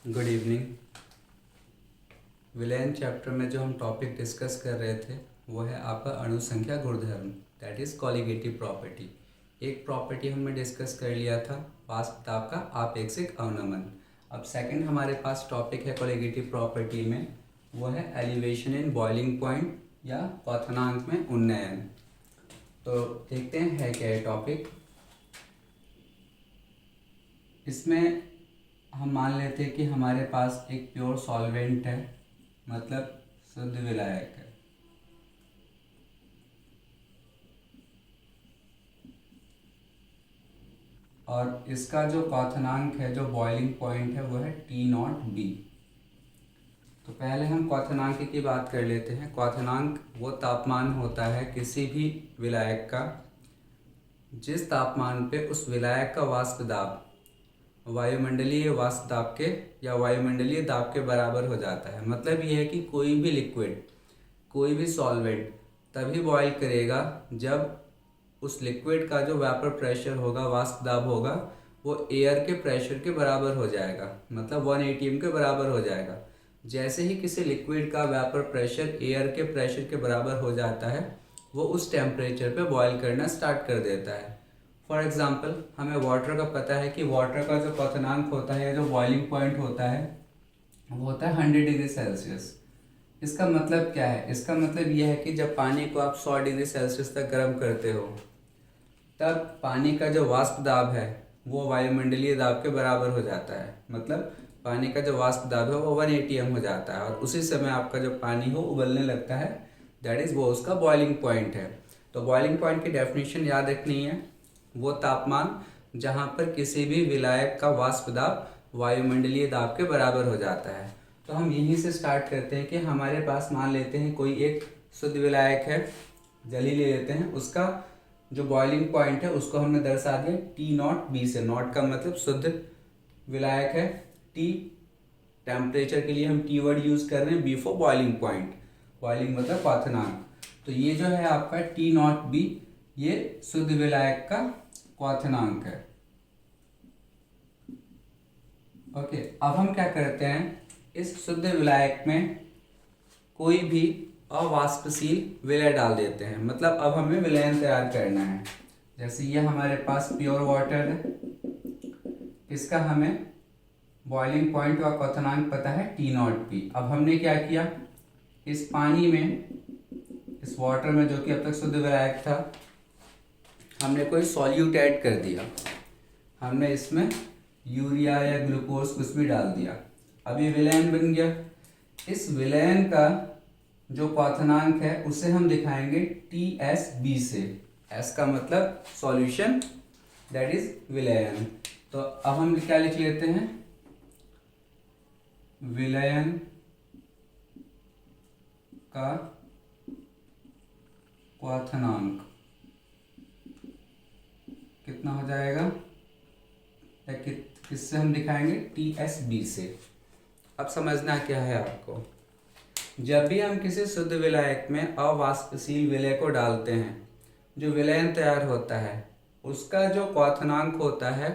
Good evening. विलयन chapter में जो हम टॉपिक डिस्कस कर रहे थे वो है आपका अणु संख्या गुणधर्म, दैट इज़ कॉलिगेटिव प्रॉपर्टी। एक प्रॉपर्टी हमने डिस्कस कर लिया था वाष्प दाब का आपेक्षिक अवनमन। अब सेकंड हमारे पास टॉपिक है कॉलिगेटिव प्रॉपर्टी में, वो है एलिवेशन इन बॉइलिंग पॉइंट या क्वथनांक में उन्नयन। तो देखते हैं है क्या ये टॉपिक। इसमें हम मान लेते हैं कि हमारे पास एक प्योर सॉल्वेंट है, मतलब शुद्ध विलायक है। और इसका जो क्वथनांक है, जो बॉइलिंग पॉइंट है, वो है T0B। तो पहले हम क्वथनांक की बात कर लेते हैं। क्वथनांक वो तापमान होता है किसी भी विलायक का जिस तापमान पे उस विलायक का वाष्प दाब वायुमंडलीय वाष्प दाब के या वायुमंडलीय दाब के बराबर हो जाता है। मतलब ये है कि कोई भी लिक्विड, कोई भी सॉल्वेंट तभी बॉयल करेगा जब उस लिक्विड का जो वेपर प्रेशर होगा, वाष्प दाब होगा, वो एयर के प्रेशर के बराबर हो जाएगा, मतलब 1 atm के बराबर हो जाएगा। जैसे ही किसी लिक्विड का वेपर प्रेशर एयर के प्रेशर के बराबर हो जाता है, वो उस टेम्परेचर पे बॉयल करना स्टार्ट कर देता है। फॉर एग्जाम्पल, हमें वाटर का पता है कि वाटर का जो क्वथनांक होता है, जो बॉइलिंग पॉइंट होता है, वो होता है 100 डिग्री सेल्सियस। इसका मतलब क्या है? इसका मतलब यह है कि जब पानी को आप 100 डिग्री सेल्सियस तक गर्म करते हो, तब पानी का जो वाष्प दाब है वो वायुमंडलीय दाब के बराबर हो जाता है। मतलब पानी का जो वाष्प दाब है वो 1 atm हो जाता है, और उसी समय आपका जो पानी हो उबलने लगता है, दैट इज़ वो उसका बॉइलिंग पॉइंट है। तो बॉइलिंग पॉइंट की डेफिनेशन याद रखनी है, वो तापमान जहाँ पर किसी भी विलायक का वाष्प दाब वायुमंडलीय दाब के बराबर हो जाता है। तो हम यहीं से स्टार्ट करते हैं कि हमारे पास मान लेते हैं कोई एक शुद्ध विलायक है, जल ही ले लेते हैं। उसका जो बॉइलिंग पॉइंट है उसको हमने दर्शा दिया T0B से। नॉट का मतलब शुद्ध विलायक है, T टेम्परेचर के लिए हम T वर्ड यूज कर रहे हैं, B for boiling point. Boiling मतलब क्वथनांक। तो ये जो है आपका T0B, ये शुद्ध विलायक का क्वथनांक है। ओके, अब हम क्या करते हैं, इस शुद्ध विलायक में कोई भी अवाष्पशील विलय डाल देते हैं। मतलब अब हमें विलयन तैयार करना है। जैसे ये हमारे पास प्योर वाटर है, इसका हमें बॉइलिंग पॉइंट व क्वथनांक पता है T0B। अब हमने क्या किया, इस पानी में, इस वाटर में जो कि अब तक शुद्ध विलायक था, हमने कोई सॉल्यूट ऐड कर दिया। हमने इसमें यूरिया या ग्लूकोज कुछ भी डाल दिया। अब ये विलयन बन गया। इस विलयन का जो क्वथनांक है उसे हम दिखाएंगे TSB से। S का मतलब सॉल्यूशन, दैट इज विलयन। तो अब हम क्या लिख लेते हैं, विलयन का क्वथनांक कितना हो जाएगा, या किससे हम दिखाएंगे, TSB से। अब समझना क्या है आपको, जब भी हम किसी शुद्ध विलायक में अवाष्पशील विलय को डालते हैं, जो विलयन तैयार होता है उसका जो क्वथनांक होता है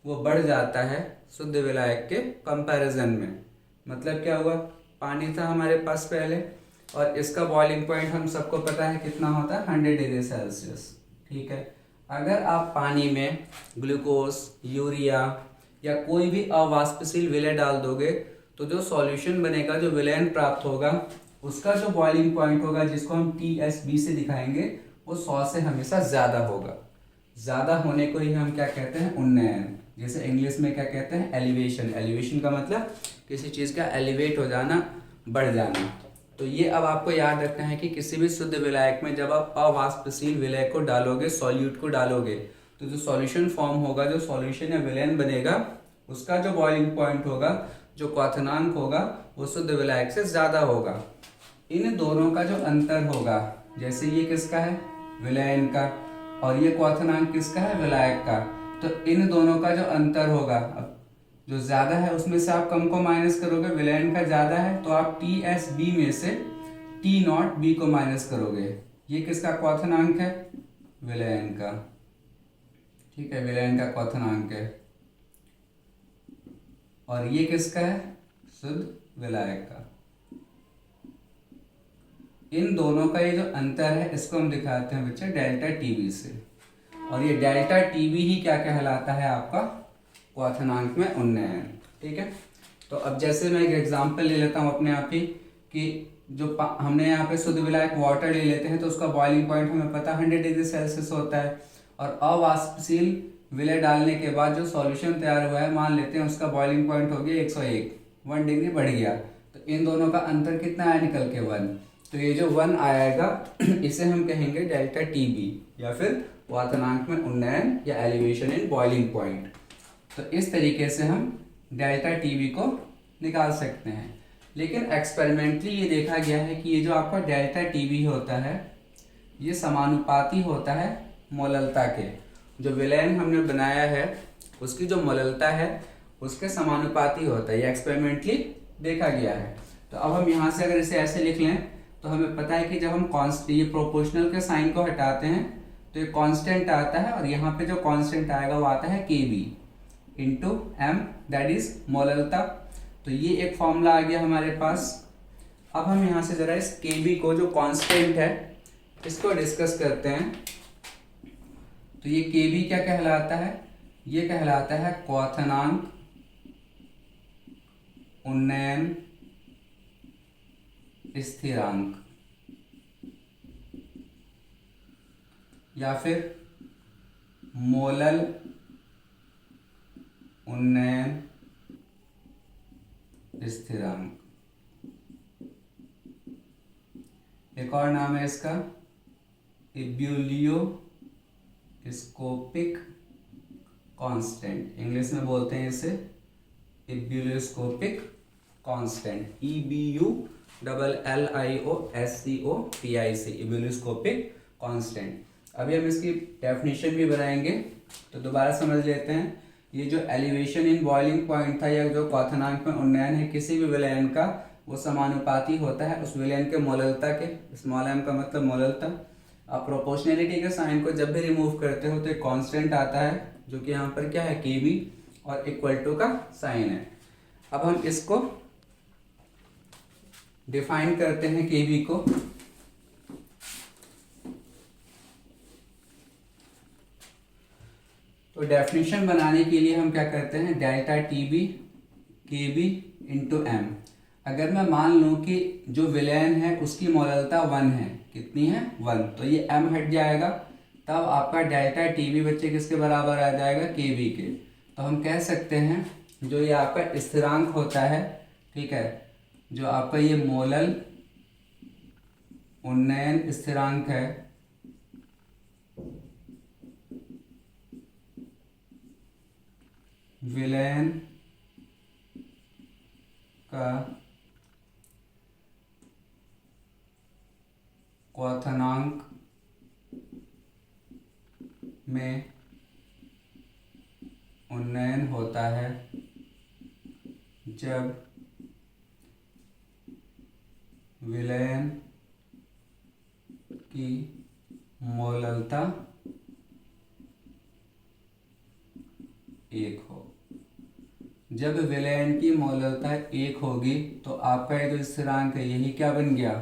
वो बढ़ जाता है शुद्ध विलायक के कंपैरिजन में। मतलब क्या हुआ, पानी था हमारे पास पहले, और इसका बॉइलिंग पॉइंट हम सबको पता है कितना होता है, 100 डिग्री सेल्सियस। ठीक है, अगर आप पानी में ग्लूकोज, यूरिया या कोई भी अवाष्पशील विलय डाल दोगे, तो जो सॉल्यूशन बनेगा, जो विलयन प्राप्त होगा, उसका जो बॉइलिंग पॉइंट होगा, जिसको हम TSB से दिखाएंगे, वो 100 से हमेशा ज़्यादा होगा। ज़्यादा होने को ही हम क्या कहते हैं, उन्नयन। जैसे इंग्लिश में क्या कहते हैं, एलिवेशन। एलिवेशन का मतलब किसी चीज़ का एलिवेट हो जाना, बढ़ जाना। तो ये अब आपको याद रखना है कि किसी भी शुद्ध विलायक में जब आप अवाष्पशील विलय को डालोगे, सॉल्यूट को डालोगे, तो जो सॉल्यूशन फॉर्म होगा, जो सॉल्यूशन या विलयन बनेगा, उसका जो बॉइलिंग पॉइंट होगा, जो क्वथनांक होगा, वो शुद्ध विलायक से ज़्यादा होगा। इन दोनों का जो अंतर होगा, जैसे ये किसका है, विलयन का, और ये क्वथनांक किसका है, विलायक का, तो इन दोनों का जो अंतर होगा, अब जो ज़्यादा है उसमें से आप कम को माइनस करोगे, विलयन का ज़्यादा है तो आप TSB में से T0B को माइनस करोगे। ये किसका क्वथनांक है, विलयन का। ठीक है, विलयन का क्वथनांक है। और ये किसका है, शुद्ध विलायक का। इन दोनों का ये जो अंतर है इसको हम दिखाते हैं बच्चे डेल्टा टीवी से, और ये डेल्टा टीवी ही क्या कहलाता है, आपका क्वथनांक में उन्नयन। ठीक है, तो अब जैसे मैं एक एग्जांपल ले लेता हूँ अपने आप ही कि जो हमने यहाँ पे शुद्ध विलायक वाटर ले लेते हैं तो उसका बॉइलिंग पॉइंट हमें पता 100 डिग्री सेल्सियस होता है, और अवाष्पशील विलय डालने के बाद जो सॉल्यूशन तैयार हुआ है मान लेते हैं उसका बॉइलिंग पॉइंट हो गया 101, 1 डिग्री बढ़ गया, तो इन दोनों का अंतर कितना आया, निकल के 1। तो ये जो 1 आएगा इसे हम कहेंगे डेल्टा टीबी, या फिर क्वथनांक में उन्नयन या एलिवेशन इन बॉइलिंग पॉइंट। तो इस तरीके से हम डेल्टा टीबी को निकाल सकते हैं। लेकिन एक्सपेरिमेंटली ये देखा गया है कि ये जो आपका डेल्टा टीबी होता है ये समानुपाती होता है मोललता के। जो विलयन हमने बनाया है उसकी जो मोललता है उसके समानुपाती होता है, ये एक्सपेरिमेंटली देखा गया है। तो अब हम यहाँ से अगर इसे ऐसे लिख लें तो हमें पता है कि जब हम ये प्रोपोर्शनल के साइन को हटाते हैं तो ये कांस्टेंट आता है, और यहाँ पे जो कांस्टेंट आएगा वो आता है Kb into M, that is molality. तो ये एक फॉर्मूला आ गया हमारे पास। अब हम यहाँ से जरा इस Kb को जो कांस्टेंट है इसको डिस्कस करते हैं। तो ये Kb क्या कहलाता है, ये कहलाता है क्वथनांक उन्नयन स्थिरांक, या फिर मोलल उन्नयन स्थिरांक। एक और नाम है इसका इब्यूलियोस्कोपिक कांस्टेंट, इंग्लिश में बोलते हैं इसे इब्यूलियोस्कोपिक कांस्टेंट, EBULLIOSCOPIC, इब्यूलियोस्कोपिक कांस्टेंट। अभी हम इसकी डेफिनेशन भी बनाएंगे, तो दोबारा समझ लेते हैं। ये जो एलिवेशन इन बॉइलिंग पॉइंट था या जो क्वथनांक में उन्नयन है किसी भी विलयन का, वो समानुपाती होता है उस विलयन के मोललता के। स्मॉल m का मतलब मोललता। अब प्रोपोर्शनलिटी के साइन को जब भी रिमूव करते हो तो एक कांस्टेंट आता है जो कि यहाँ पर क्या है Kb, और इक्वल टू का साइन है। अब हम इसको डिफाइन करते हैं Kb को। तो डेफिनेशन बनाने के लिए हम क्या करते हैं, delta TB Kb into M. अगर मैं मान लूँ कि जो विलयन है उसकी मोललता 1 है, कितनी है 1, तो ये m हट जाएगा, तब आपका डेल्टा टीबी बच्चे किसके बराबर आ जाएगा, Kb के। तो हम कह सकते हैं जो ये आपका स्थिरांक होता है, ठीक है, जो आपका ये मोलल उन्नयन स्थिरांक है, विलयन का क्वथनांक में उन्नयन होता है जब विलयन की मोललता 1 हो। जब विलयन की मोललता 1 होगी तो आपका ये जो स्थिरांक है यही क्या बन गया,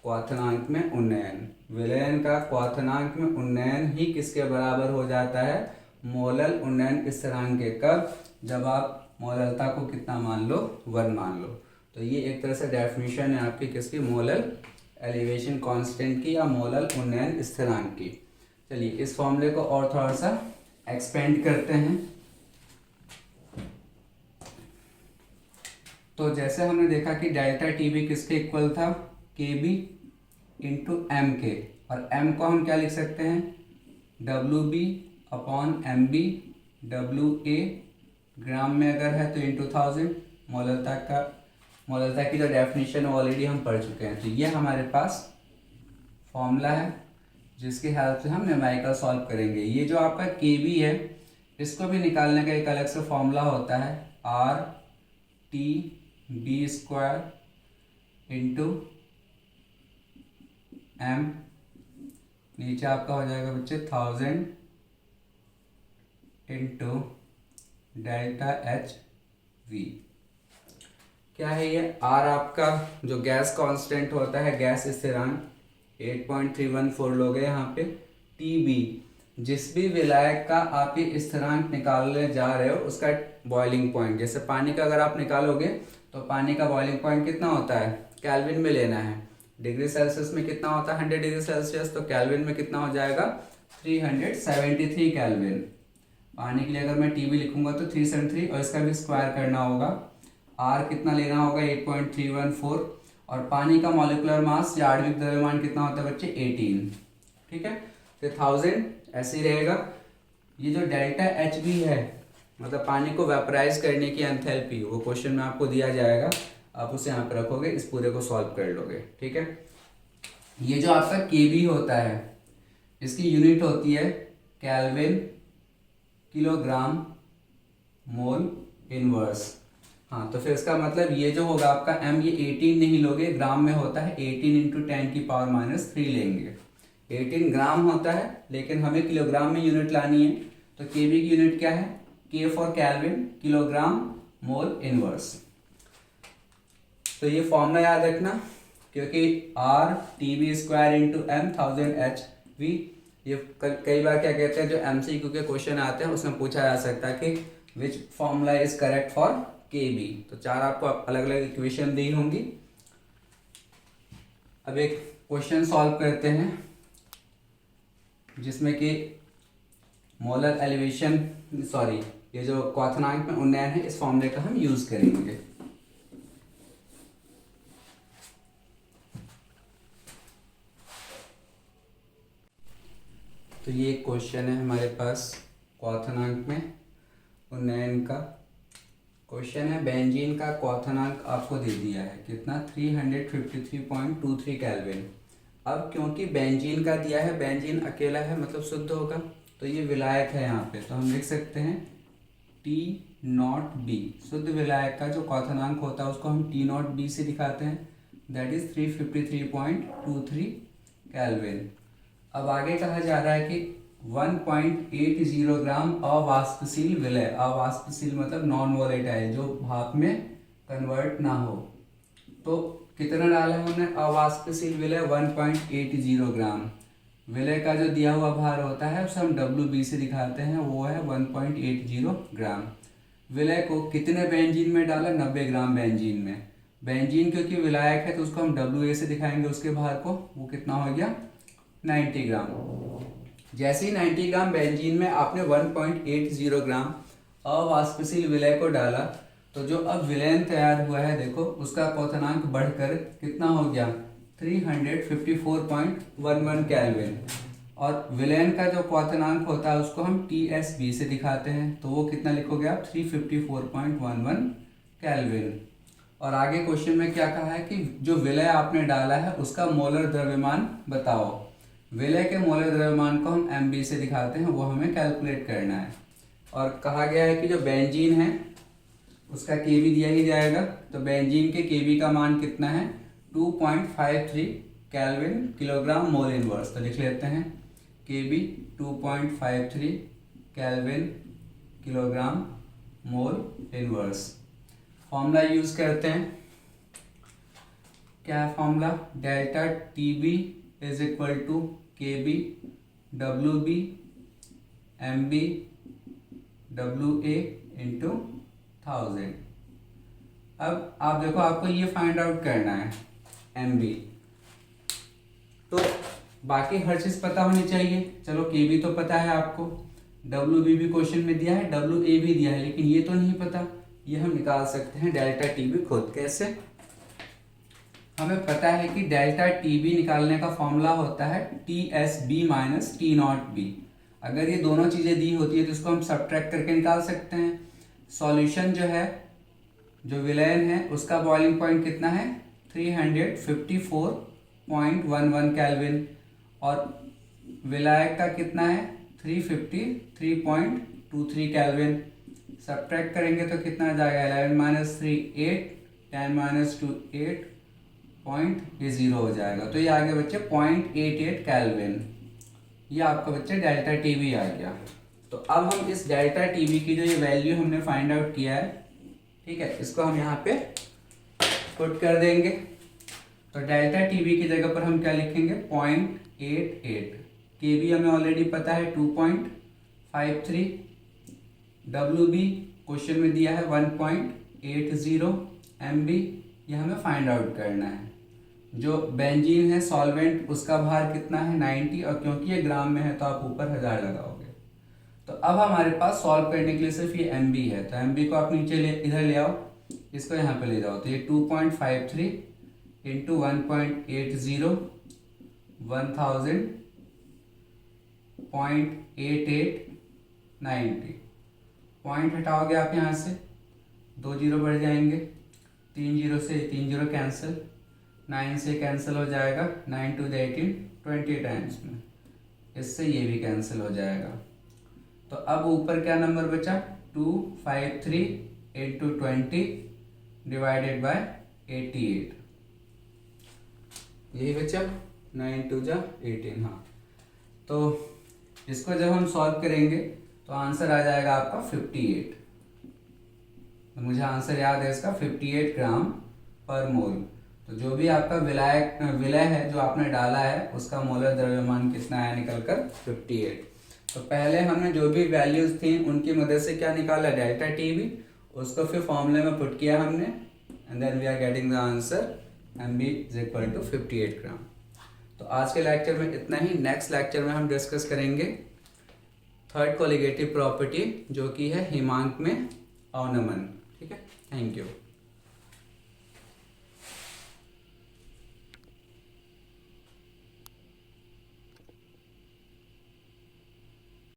क्वथनांक में उन्नयन। विलयन का क्वथनांक में उन्नयन ही किसके बराबर हो जाता है, मोलल उन्नयन स्थिरांक के। कब, जब आप मोललता को कितना मान लो, 1 मान लो। तो ये एक तरह से डेफिनेशन है आपकी किसकी, मोलल एलिवेशन कांस्टेंट की या मोलल उन्नयन स्थिरांक की। चलिए इस फॉर्मूले को और थोड़ा सा एक्सपेंड करते हैं। तो जैसे हमने देखा कि डेल्टा टीबी किसके इक्वल था, Kb इंटू एम के, और m को हम क्या लिख सकते हैं, WB अपॉन MB। WA ग्राम में अगर है तो इंटू 1000। मोललता की जो डेफिनेशन ऑलरेडी हम पढ़ चुके हैं। तो ये हमारे पास फॉर्मूला है जिसकी हेल्प से हम न्यूमेरिकल सॉल्व करेंगे। ये जो आपका Kb है इसको भी निकालने का एक अलग से फॉर्मूला होता है, RTB² इंटू m, नीचे आपका हो जाएगा बच्चे 1000 इंटू डेल्टा H वी। क्या है ये? आर आपका जो गैस कांस्टेंट होता है, गैस स्थिरांक 8.314 लोगे यहाँ पे। टी बी, जिस भी विलायक का आप ये स्थिरांक निकालने जा रहे हो उसका बॉइलिंग पॉइंट, जैसे पानी का अगर आप निकालोगे तो पानी का बॉइलिंग पॉइंट कितना होता है, केल्विन में लेना है। डिग्री सेल्सियस में कितना होता है, 100 डिग्री सेल्सियस, तो केल्विन में कितना हो जाएगा, 373 केल्विन। पानी के लिए अगर मैं टीबी लिखूंगा तो 373, और इसका भी स्क्वायर करना होगा। आर कितना लेना होगा, 8.314, और पानी का मॉलिक्यूलर मास या आणविक द्रव्यमान कितना होता है बच्चे, 18। ठीक है, तो 1000 ऐसे ही रहेगा। ये जो डेल्टा एच बी है, मतलब पानी को वेपराइज करने की एंथैल्पी, वो क्वेश्चन में आपको दिया जाएगा, आप उसे यहाँ पर रखोगे, इस पूरे को सॉल्व कर लोगे। ठीक है, ये जो आपका केबी होता है, इसकी यूनिट होती है केल्विन किलोग्राम मोल इनवर्स। हाँ, तो फिर इसका मतलब ये जो होगा आपका m, ये 18 नहीं लोगे, ग्राम में होता है, 18 इंटू 10⁻³ लेंगे। 18 ग्राम होता है, लेकिन हमें किलोग्राम में यूनिट लानी है, तो केबी की यूनिट क्या है, K for kelvin, kilogram mole inverse. तो ये फॉर्मूला याद रखना, क्योंकि R T B square into M 1000 H V, ये कई बार क्या कहते हैं, जो MCQ के क्वेश्चन आते हैं उसमें पूछा जा सकता है कि which formula is correct for KB. तो 4 आपको अलग अलग इक्वेशन दी होंगी। अब एक क्वेश्चन सॉल्व करते हैं जिसमें कि मोलर एलिवेशन, सॉरी, ये जो क्वथनांक में उन्नयन है, इस फॉर्मूले का हम यूज करेंगे। तो ये क्वेश्चन है हमारे पास क्वथनांक में उन्नयन का क्वेश्चन है। बेंजीन का क्वथनांक आपको दे दिया है कितना, 353.23 केल्विन। अब क्योंकि बेंजीन का दिया है, बेंजीन अकेला है मतलब शुद्ध होगा, तो ये विलायक है यहाँ पे, तो हम लिख सकते हैं T0B। शुद्ध विलायक का जो क्वथनांक होता है उसको हम T0B से दिखाते हैं, दैट इज 353.23 केल्विन। अब आगे कहा जा रहा है कि 1.80 ग्राम अवाष्पशील विलय, अवाष्पशील मतलब नॉन वोलेटाइल, जो भाप में कन्वर्ट ना हो, तो कितना डाला है हमने, अवाष्पशील विलय 1.80 ग्राम। विलय का जो दिया हुआ भार होता है उसे हम WB से दिखाते हैं, वो है 1.80 ग्राम। विलय को कितने बेंजीन में डाला, 90 ग्राम बेंजीन में। बेंजीन क्योंकि विलायक है तो उसको हम WA से दिखाएंगे, उसके भार को, वो कितना हो गया, 90 ग्राम। जैसे ही 90 ग्राम बेंजीन में आपने 1.80 ग्राम अवाष्पशील विलय को डाला, तो जो अब विलयन तैयार हुआ है देखो, उसका क्वथनांक बढ़कर कितना हो गया, 354.11 केल्विन। और विलयन का जो क्वथनांक होता है उसको हम TSB से दिखाते हैं, तो वो कितना लिखोगे आप, 354.11 केल्विन। और आगे क्वेश्चन में क्या कहा है कि जो विलय आपने डाला है उसका मोलर द्रव्यमान बताओ। विलय के मोलर द्रव्यमान को हम MB से दिखाते हैं, वो हमें कैलकुलेट करना है। और कहा गया है कि जो बेंजीन है उसका केबी दिया ही जाएगा, तो बेंजीन के केबी का मान कितना है, 2.53 केल्विन किलोग्राम मोल इनवर्स। तो लिख लेते हैं KB 2.53 kelvin kilogram mole inverse. Formula use करते हैं, क्या है formula, delta TB is equal to KB WB MB WA into 1000। अब आप देखो, आपको ये फाइंड आउट करना है MB, तो बाकी हर चीज पता होनी चाहिए। चलो KB तो पता है आपको, WB भी क्वेश्चन में दिया है, WA भी दिया है, लेकिन ये तो नहीं पता। ये हम निकाल सकते हैं डेल्टा TB खुद। कैसे, हमें पता है कि डेल्टा TB निकालने का फॉर्मूला होता है TSB माइनस T0B। अगर ये दोनों चीजें दी होती है तो इसको हम सब्ट्रैक्ट करके निकाल सकते हैं। सॉल्यूशन जो है, जो विलयन है, उसका बॉइलिंग पॉइंट कितना है, 354.11 केल्विन, और विलायक का कितना है, 353.23 केल्विन। सब्ट्रैक्ट करेंगे तो कितना आ जाएगा, 11 माइनस 3 8, 10 माइनस 2 8.0 हो जाएगा। तो ये आ गया बच्चे 0.88 केल्विन। ये आपका बच्चे डेल्टा TB आ गया। तो अब हम इस डेल्टा TB की जो ये वैल्यू हमने फाइंड आउट किया है, ठीक है, इसको हम यहाँ पे पुट कर देंगे। तो डेल्टा टीबी की जगह पर हम क्या लिखेंगे 0.88, केबी हमें ऑलरेडी पता है 2.53, डब्ल्यूबी क्वेश्चन में दिया है 1.80 एमबी, ये हमें फाइंड आउट करना है। जो बेंजीन है सॉल्वेंट उसका भार कितना है 90, और क्योंकि ये ग्राम में है तो आप ऊपर 1000 लगाओगे। तो अब हमारे पास सॉल्व करने के लिए सिर्फ ये एम बी है, तो एम बी को आप नीचे इधर ले आओ, इसको यहाँ पे ले जाओ। तो ये 2.53 इंटू 1.80 1000 0.8890, पॉइंट हटाओगे आप यहाँ से, 2 जीरो बढ़ जाएंगे, 3 जीरो से 3 जीरो कैंसिल, 9 से कैंसिल हो जाएगा, 9 टू 18 20 टाइम्स में, इससे ये भी कैंसिल हो जाएगा। तो अब ऊपर क्या नंबर बचा 253 इंटू 20 डिवाइडेड बाय 88, यही बचा 9 टू 18। हाँ, तो इसको जब हम सॉल्व करेंगे तो आंसर आ जाएगा आपका 58। तो मुझे आंसर याद है इसका 58 ग्राम पर मोल। तो जो भी आपका विलय है जो आपने डाला है उसका मोलर द्रव्यमान कितना आया निकलकर 58। तो पहले हमने जो भी वैल्यूज थी उनकी मदद से क्या निकाला डेल्टा टीबी, उसको फिर फॉर्मूले में पुट किया हमने, and then we are getting the answer MB is equal to 58 gram. तो आज के लेक्चर में इतना ही। नेक्स्ट लेक्चर में हम डिस्कस करेंगे थर्ड कोलिगेटिव प्रॉपर्टी जो कि है हिमांक में अवनमन। ठीक है, थैंक यू।